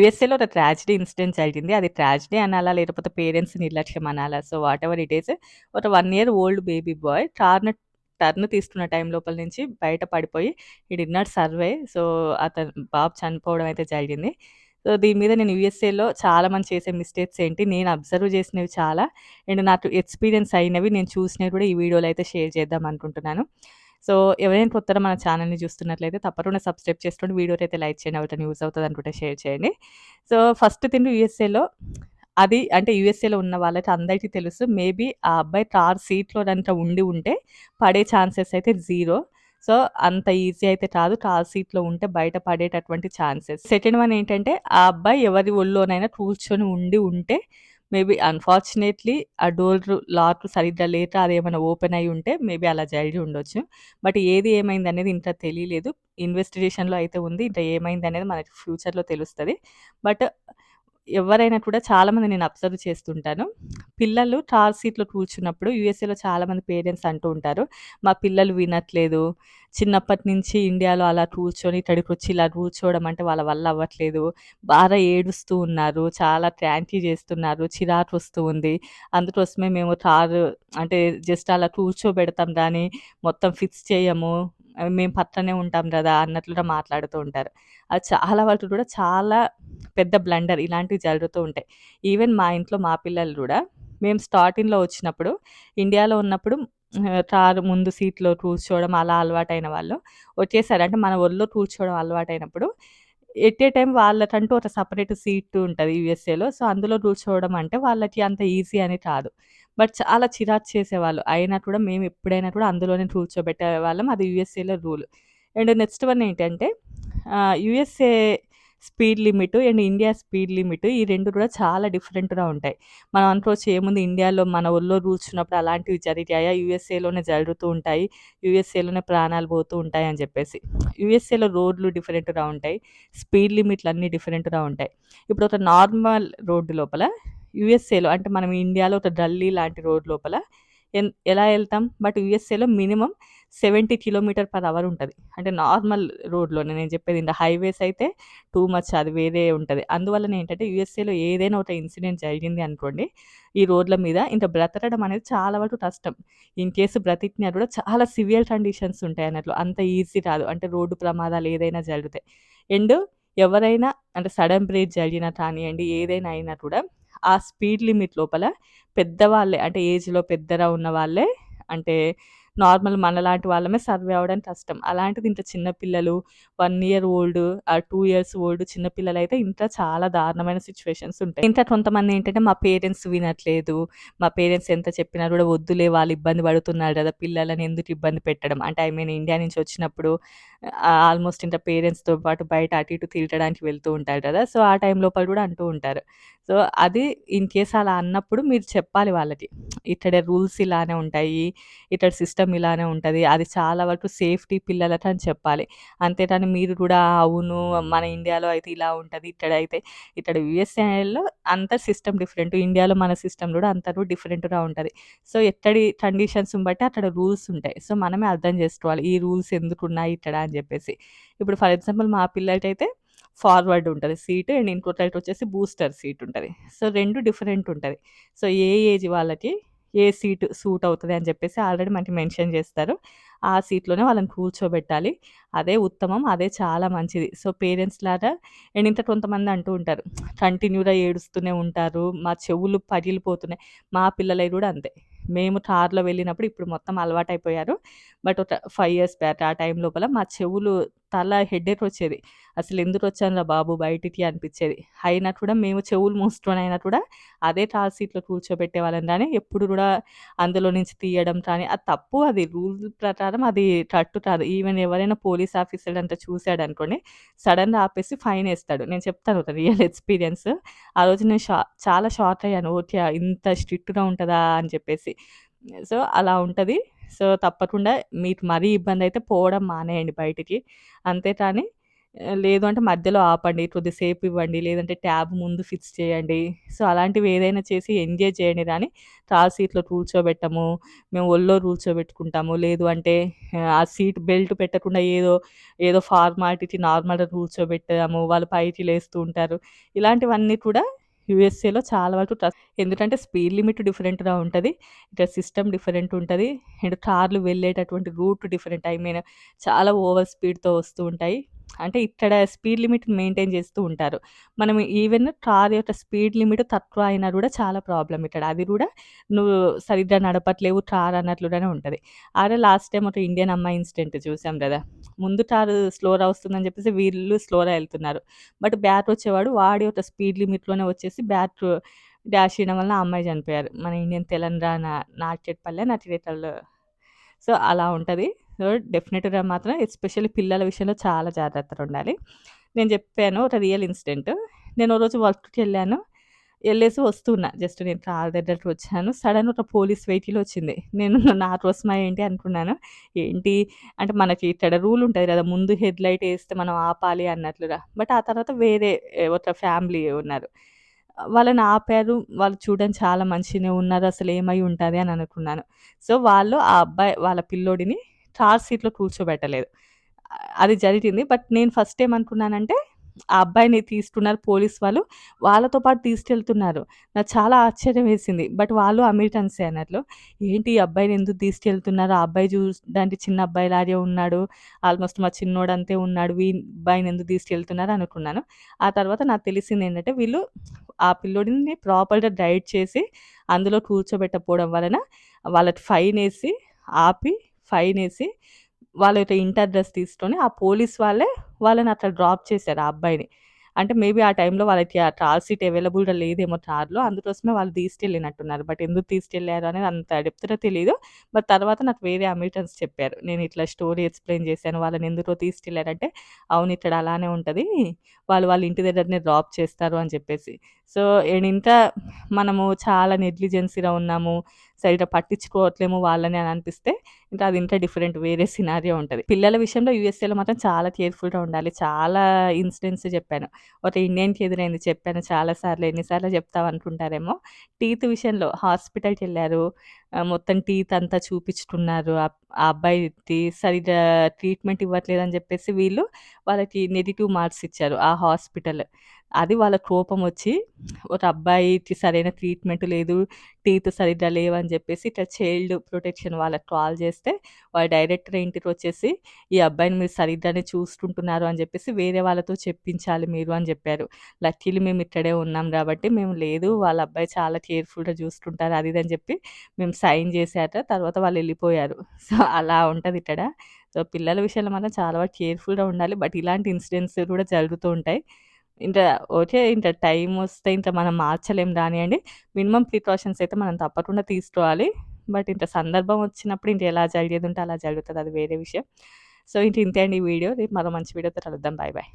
యూఎస్ఏలో ఒక tragedy incident జరిగింది. అది ట్రాజడీ అనాలా? లేకపోతే పేరెంట్స్ నిర్లక్ష్యం అనాలా? So, what ever it is ఒక 1 year old baby bye turn తీస్తున్న టైం లోపల నుంచి బయట పడిపోయి హి డిడ్ నాట్ సర్వైవ్. సో, అతను బాబు చనిపోవడం అయితే జరిగింది. సో, దీని మీద నేను యూఎస్ఏలో చాలామంది చేసే మిస్టేక్స్ ఏంటి, నేను అబ్జర్వ్ చేసినవి చాలా అండ్ నాకు ఎక్స్‌పీరియన్స్ అయినవి, నేను చూసినవి కూడా ఈ వీడియోలో అయితే షేర్ చేద్దాం అనుకుంటున్నాను. సో, ఎవరైనా కొత్తగా మన ఛానెల్‌ని చూస్తున్నట్లయితే తప్పకుండా సబ్స్క్రైబ్ చేసుకోండి. వీడియోని అయితే లైక్ చేయండి. ఎవరికైనా యూజ్ అవుతది అనుకుంటే షేర్ చేయండి. సో, ఫస్ట్ థింగ్ యూఎస్ఏలో అది అంటే యూఎస్ఏలో ఉన్న వాళ్ళకి అందరికీ తెలుసు. మేబీ ఆ అబ్బాయి కార్ సీట్‌లో గనుక ఉండి ఉంటే పడే ఛాన్సెస్ అయితే 0. సో, అంత ఈజీ అయితే కాదు. కార్ సీట్‌లో ఉంటే బయట పడేటటువంటి ఛాన్సెస్. సెకండ్ వన్ ఏంటంటే ఆ అబ్బాయి ఎవరి ఒళ్ళోనైనా కూర్చొని ఉంటే మేబీ అన్‌ఫార్చునేట్‌లీ ఆ లాక్ సరిగ్గా లేక అదేమైనా ఓపెన్ అయ్యి ఉంటే మేబీ అలా జరిగి ఉండొచ్చు. బట్ ఏది ఏమైందనేది ఇంకా తెలియలేదు. ఇన్వెస్టిగేషన్‌లో అయితే ఉంది. ఇంకా ఏమైందనేది మనకి ఫ్యూచర్‌లో తెలుస్తది. బట్ ఎవరైనా కూడా చాలామంది నేను అబ్జర్వ్ చేస్తుంటాను. పిల్లలు కార్ సీట్‌లో కూర్చున్నప్పుడు యూఎస్ఏలో చాలామంది పేరెంట్స్ అంటూ ఉంటారు, మా పిల్లలు వినట్లేదు. చిన్నప్పటి నుంచి ఇండియాలో అలా కూర్చొని ఇక్కడికొచ్చి ఇలా కూర్చోవడం అంటే వాళ్ళ వల్ల అవ్వట్లేదు. బాగా ఏడుస్తూ ఉన్నారు. చాలా క్రాంకీ చేస్తున్నారు. చిరాకొస్తూ ఉంది. అందుకోసమే మేము కారు అంటే జస్ట్ అలా కూర్చోబెడతాం గానీ మొత్తం ఫిక్స్ చేయము. మేము పక్కనే ఉంటాం గదా! అన్నట్లుగా మాట్లాడుతూ ఉంటారు. అది చాలా వరకు కూడా చాలా పెద్ద బ్లండర్. ఇలాంటివి జరుగుతూ ఉంటాయి. ఈవెన్ మా ఇంట్లో మా పిల్లలు గూడా మేము స్టార్టింగ్‌లో వచ్చినప్పుడు, ఇండియాలో ఉన్నప్పుడు కారు ముందు సీట్‌లో కూర్చోవడం అలా అలవాటైన వాళ్ళు ఒకేసారి అంటే మన ఒళ్ళో కూర్చోవడం అలవాటైనప్పుడు ఎట్ ఏ టైమ్ వాళ్ళకంటూ ఒక సెపరేట్ సీట్ ఉంటది యూఎస్ఏలో. సో, అందులో కూర్చోవడం అంటే వాళ్ళకి అంత ఈజీ అని కాదు. బట్ చాలా చిరాకు చేసేవాళ్ళు. అయినా కూడా మేము ఎప్పుడైనా కూడా అందులోనే కూర్చోబెట్టేవాళ్ళం. అది యూఎస్ఏలో రూల్. అండ్ నెక్స్ట్ వన్ ఏంటంటే USA speed limit and India speed limit ఈ 2 కూడా చాలా డిఫరెంట్‌గా ఉంటాయి. మనం అనుకోవచ్చు ఏముంది ఇండియాలో మన ఒళ్ళో కూర్చున్నప్పుడు అలాంటివి జరిగాయా? యూఎస్ఏలోనే జరుగుతూ ఉంటాయి. యూఎస్ఏలోనే ప్రాణాలు పోతూ ఉంటాయి అని చెప్పేసి. యూఎస్ఏలో రోడ్లు డిఫరెంట్‌గా ఉంటాయి. స్పీడ్ లిమిట్లు అన్నీ డిఫరెంట్‌గా ఉంటాయి. ఇప్పుడు ఒక నార్మల్ రోడ్డు లోపల యూఎస్ఏలో అంటే మనం ఇండియాలో ఒక గల్లీ లాంటి రోడ్ లోపల ఎలా ఎళ్తాం? బట్ యూఎస్ఏలో మినిమమ్ 70 కిలోమీటర్ పర్ అవర్ ఉంటది. అంటే నార్మల్ రోడ్‌లోనే నేను చెప్పేది. ఇంక హైవేస్ అయితే టూ మచ్ అది వేరే ఉంటది. అందువల్లనే ఏంటంటే యూఎస్ఏలో ఏదైనా ఒక ఇన్సిడెంట్ జరిగింది అనుకోండి, ఈ రోడ్ల మీద ఇంక బ్రతకడం అనేది చాలా వరకు కష్టం. ఇన్ కేస్ బ్రతికినా కూడా చాలా సివియర్ కండిషన్స్ ఉంటాయన్నట్లు. అంత ఈజీ కాదు. అంటే రోడ్డు ప్రమాదాలు ఏదైనా జరిగితే. అండ్ ఎవరైనా అంటే సడెన్ బ్రేక్ జరిగినా కానియండి, ఏదైనా అయినా కూడా ఆ స్పీడ్ లిమిట్ లోపల పెద్దవాళ్ళే అంటే ఏజ్‌లో పెద్దగా ఉన్న వాళ్ళే అంటే నార్మల్ మనలాంటి వాళ్ళమే సర్వే అవ్వడం కష్టం. అలాంటిది ఇంత చిన్న పిల్లలు 1 ఇయర్ ఓల్డ్, 2 ఇయర్స్ ఓల్డ్ చిన్న పిల్లలైతే ఇంకా చాలా దారుణమైన సిట్యుయేషన్స్ ఉంటాయి. ఇంకా కొంతమంది ఏంటంటే మా పేరెంట్స్ వినట్లేదు. మా పేరెంట్స్ ఎంత చెప్పినా కూడా వద్దులే వాళ్ళు ఇబ్బంది పడుతున్నారు కదా! పిల్లలని ఎందుకు ఇబ్బంది పెట్టడం. అంటే ఐ మీన్ ఇండియా నుంచి వచ్చినప్పుడు ఆల్మోస్ట్ ఇంకా పేరెంట్స్‌తో పాటు బయట అటు ఇటు తిరగడానికి వెళ్తూ ఉంటారు కదా! సో, ఆ టైం లోపల కూడా అంటూ ఉంటారు. సో, అది ఇన్ కేస్ అలా అన్నప్పుడు మీరు చెప్పాలి వాళ్ళకి. ఇక్కడ రూల్స్ ఇలానే ఉంటాయి. ఇక్కడ సిస్టమ్ ఇలానే ఉంటది. అది చాలా వరకు సేఫ్టీ పిల్లలకి అని చెప్పాలి. అంతేగాని మీరు కూడా అవును మన ఇండియాలో అయితే ఇలా ఉంటది. ఇక్కడ యూఎస్ఏలో అంతా సిస్టమ్ డిఫరెంట్. ఇండియాలో మన సిస్టమ్ కూడా అంతా కూడా డిఫరెంట్‌గా ఉంటది. సో, ఎక్కడి కండిషన్స్‌ని బట్టి అక్కడ రూల్స్ ఉంటాయి. సో, మనమే అర్థం చేసుకోవాలి. ఈ రూల్స్ ఎందుకున్నాయి ఇక్కడ అని చెప్పేసి. ఇప్పుడు ఫర్ ఎగ్జాంపుల్ మా పిల్లలకైతే ఫార్వర్డ్ ఉంటది సీట్ అండ్ ఇంకోటైతే వచ్చేసి బూస్టర్ సీట్ ఉంటది. సో, 2 డిఫరెంట్ ఉంటది. సో, ఏ ఏజ్ వాళ్ళకి ఏ సీట్ సూట్ అవుతది అని చెప్పేసి ఆల్రెడీ మనకి మెన్షన్ చేస్తారు. ఆ సీట్‌లోనే వాళ్ళని కూర్చోబెట్టాలి. అదే ఉత్తమం. అదే చాలా మంచిది. సో, పేరెంట్స్‌లాగా అండ్ ఇంకా కొంతమంది అంటూ ఉంటారు, కంటిన్యూ‌గా ఏడుస్తూనే ఉంటారు. మా చెవులు పగిలిపోతున్నాయి. మా పిల్లలయి కూడా అంతే. మేము కార్‌లో వెళ్ళినప్పుడు ఇప్పుడు మొత్తం అలవాటయిపోయారు. బట్ ఒక 5 ఇయర్స్ బ్యాక్ ఆ టైం లోపల మా చెవులు తల హెడేక్ వచ్చేది. అసలెందుకొచ్చానురా బాబు బయటికి అనిపిచ్చేది. అయినా కూడా మేము చెవులు మూసుకొనైనా కూడా అదే కార్ సీట్‌లో కూర్చోబెట్టేవాళ్ళం గానీ, ఎప్పుడు గూడా అందులో నుంచి తీయడం కానీ, అది తప్పు. అది రూల్ ప్రకారం అది కరెక్ట్ కాదు. ఈవెన్ ఎవరైనా పోలీస్ ఆఫీసర్ అంతా చూసాడనుకోండి, సడెన్‌గా ఆపేసి ఫైనేస్తాడు. నేను చెప్తాను ఒక రియల్ ఎక్స్‌పీరియన్స్. ఆ రోజు నేను చాలా షాక్ అయ్యాను. ఓకే. ఇంత స్ట్రిక్ట్‌గా ఉంటదా అని చెప్పేసి. సో, అలా ఉంటది. సో, తప్పకుండా మీకు మరీ ఇబ్బందయితే పోవడం మానేయండి బయటికి. అంతే కానీ లేదు అంటే మధ్యలో ఆపండి. కొద్దిసేపు ఇవ్వండి. లేదంటే ట్యాబ్ ముందు ఫిక్స్ చేయండి. సో, అలాంటివి ఏదైనా చేసి ఎంగేజ్ చేయండి గానీ, కార్ సీట్‌లో కూర్చోబెట్టము, మేము ఒళ్ళో కూర్చోబెట్టుకుంటాము. లేదు అంటే ఆ సీట్ బెల్ట్ పెట్టకుండా ఏదో ఫార్మాలిటీకి నార్మల్‌గా కూర్చోబెట్టాము. వాళ్ళు పైకి లేస్తూ ఉంటారు. ఇలాంటివన్నీ కూడా యూఎస్ఏలో చాలా వరకు ఎందుకంటే స్పీడ్ లిమిట్ డిఫరెంట్‌గా ఉంటది. ఇక్కడ సిస్టమ్ డిఫరెంట్ ఉంటది. అండ్ కార్లు వెళ్ళేటటువంటి రూట్ డిఫరెంట్. ఐ మీన్ చాలా ఓవర్ స్పీడ్‌తో వస్తూ ఉంటాయి. అంటే ఇక్కడ స్పీడ్ లిమిట్ మెయింటైన్ చేస్తూ ఉంటారు. మనం ఈవెన్ కార్ యొక్క స్పీడ్ లిమిట్ తక్కువ అయినా గూడా చాలా ప్రాబ్లమ్ ఇక్కడ. అది గూడా నువ్వు సరిగ్గా నడపట్లేవు కార్ అన్నట్లుగానే ఉంటది. అదే లాస్ట్ టైమ్ ఒక ఇండియన్ అమ్మాయి ఇన్సిడెంట్ చూసాం గదా! ముందు కారు స్లోగా వస్తుందని చెప్పేసి వీళ్ళు స్లోగా ఎళ్తున్నారు. బట్ బ్యాక్ వచ్చేవాడు వాడి యొక్క స్పీడ్ లిమిట్‌లోనే వచ్చేసి బ్యాక్ డాష్ చేయడం వలన ఆ అమ్మాయి చనిపోయారు. మన ఇండియన్ తెలంగాణ నార్కెట్‌పల్లె, నకిరేకల్. సో, అలా ఉంటది. సో, డెఫినిట్‌గా మాత్రం ఎస్పెషల్లీ పిల్లల విషయంలో చాలా జాగ్రత్తగుండాలి. నేను జెప్పాను ఒక రియల్ ఇన్సిడెంట్. నేను ఓ రోజు వర్క్‌కెళ్ళాను. ఎళ్ళేసి వస్తున్నా. జస్ట్ నేను కార్ దగ్గరికి వచ్చాను. సడెన్‌గా ఒక పోలీస్ వెహికల్ వచ్చింది. నేను నా కోసమా ఏంటి అనుకున్నాను. ఏంటి అంటే మనకి ఇక్కడ రూల్ ఉంటది గదా! ముందు హెడ్ లైట్ ఏస్తే మనం ఆపాలి అన్నట్లుగా. బట్ ఆ తర్వాత వేరే ఒక ఫ్యామిలీ ఉన్నారు. వాళ్ళని ఆపారు. వాళ్ళు చూడడానికి చాలా మంచిగనే ఉన్నారు. అసలు ఏమై ఉంటది అని అనుకున్నాను. సో, వాళ్ళు ఆ అబ్బాయి వాళ్ళ పిల్లోడిని కార్ సీట్‌లో కూర్చోబెట్టలేదు. అది జరిగింది. బట్ నేను ఫస్ట్ ఏమనుకున్నానంటే, ఆ అబ్బాయిని తీస్తున్నారు పోలీస్ వాళ్ళు. వాళ్ళతో పాటు తీసుకెళ్తున్నారు. నాకు చాలా ఆశ్చర్యం వేసింది. బట్ వాళ్ళు అమెరికన్సే అన్నట్లు. ఏంటి ఈ అబ్బాయిని ఎందుకు తీసుకెళ్తున్నారు? ఆ అబ్బాయి చూడడానికి చిన్న అబ్బాయిలాగే ఉన్నాడు. ఆల్‌మోస్ట్ మా చిన్నోడంతే ఉన్నాడు. అబ్బాయిని ఎందుకు తీసుకెళ్తున్నారు అనుకున్నాను. ఆ తర్వాత నాకు తెలిసిందేంటంటే, వీళ్ళు ఆ పిల్లోడిని ప్రాపర్‌గా గైడ్ చేసి, అందులో కూర్చోబెట్టకపోవడం వలన వాళ్ళకి ఫైనేసి, ఆపి ఫైనేసి వాళ్ళ యొక్క ఇంటి అడ్రెస్ తీసుకొని, ఆ పోలీస్ వాళ్ళే వాళ్ళని అక్కడ డ్రాప్ చేశారు ఆ అబ్బాయిని. అంటే మేబీ ఆ టైంలో వాళ్ళకి ఆ కార్ సీట్ అవైలబుల్‌గా లేదేమో కార్‌లో. అందుకోసమే వాళ్ళు తీసుకెళ్ళినట్టున్నారు. బట్ ఎందుకు తీసుకెళ్లారు అనేది అంత డెప్త్‌గా తెలీదు. బట్ తర్వాత నాకు వేరే అమెరికన్స్ చెప్పారు. నేను ఇట్లా స్టోరీ ఎక్స్‌ప్లెయిన్ చేశాను. వాళ్ళని ఎందుకో తీసుకెళ్లారంటే, అవును ఇక్కడ అలానే ఉంటది. వాళ్ళ ఇంటి దగ్గరనే డ్రాప్ చేస్తారు అని చెప్పేసి. సో, ఇంకా మనము చాలా నెగ్లిజెన్సీ‌గా ఉన్నాము. సరిగ్గా పట్టించుకోవట్లేము వాళ్ళని అని అనిపిస్తే ఇంకా అది ఇంకా డిఫరెంట్ వేరే సినారియో ఉంటది. పిల్లల విషయంలో యూఎస్ఏలో మాత్రం చాలా కేర్‌ఫుల్‌గా ఉండాలి. చాలా ఇన్సిడెంట్స్ చెప్పాను. ఒక ఇండియన్‌కి ఎదురైంది చెప్పాను చాలా సార్లు. ఎన్ని సార్లు చెప్తావు అనుకుంటారేమో. టీత్ విషయంలో హాస్పిటల్‌కెళ్లారు. మొత్తం టీత్ అంతా చూపించుకున్నారు. ఆ అబ్బాయికి సరిగ్గా ట్రీట్మెంట్ ఇవ్వట్లేదని చెప్పేసి వీళ్ళు వాళ్ళకి నెగెటివ్ మార్క్స్ ఇచ్చారు ఆ హాస్పిటల్. అది వాళ్ళ కోపమొచ్చి ఒక అబ్బాయికి సరైన ట్రీట్మెంట్ లేదు. టీత్ సరిగ్గా లేవని జెప్పేసి ఇట్లా చైల్డ్ ప్రొటెక్షన్ వాళ్ళకి కాల్ జేస్తే, వాళ్ళు డైరెక్ట్‌గా ఇంటికొచ్చేసి, "ఈ అబ్బాయిని మీరు సరిగ్గానే చూసుకుంటున్నారు" అని జెప్పేసి వేరే వాళ్ళతో చెప్పించాలి మీరు అని జెప్పారు. లక్కీలీ మేము ఇక్కడే ఉన్నాం గాబట్టి మేము లేదు వాళ్ళ అబ్బాయి చాలా కేర్‌ఫుల్‌గా చూసుకుంటారు అది ఇది అని జెప్పి మేము సైన్ జేశాక తర్వాత వాళ్ళెళ్ళిపోయారు. సో, అలా ఉంటదిక్కడ. సో, పిల్లల విషయంలో మాత్రం చాలా వరకు కేర్‌ఫుల్‌గా ఉండాలి. బట్ ఇలాంటి ఇన్సిడెంట్స్ కూడా జరుగుతూ ఉంటాయి. ఇంకా ఓకే. ఇంకా టైమొస్తే ఇంక మనం మార్చలేం గానియండి. మినిమమ్ ప్రికాషన్స్ అయితే మనం తప్పకుండా తీసుకోవాలి. బట్ ఇంక సందర్భం వచ్చినప్పుడు ఇంక ఎలా జరిగేదుంటే అలా జరుగుతది. అది వేరే విషయం. సో, ఇంక ఇంతే అండి ఈ వీడియో. రేపు మరో మంచి వీడియోతో కలుద్దాం. Bye bye.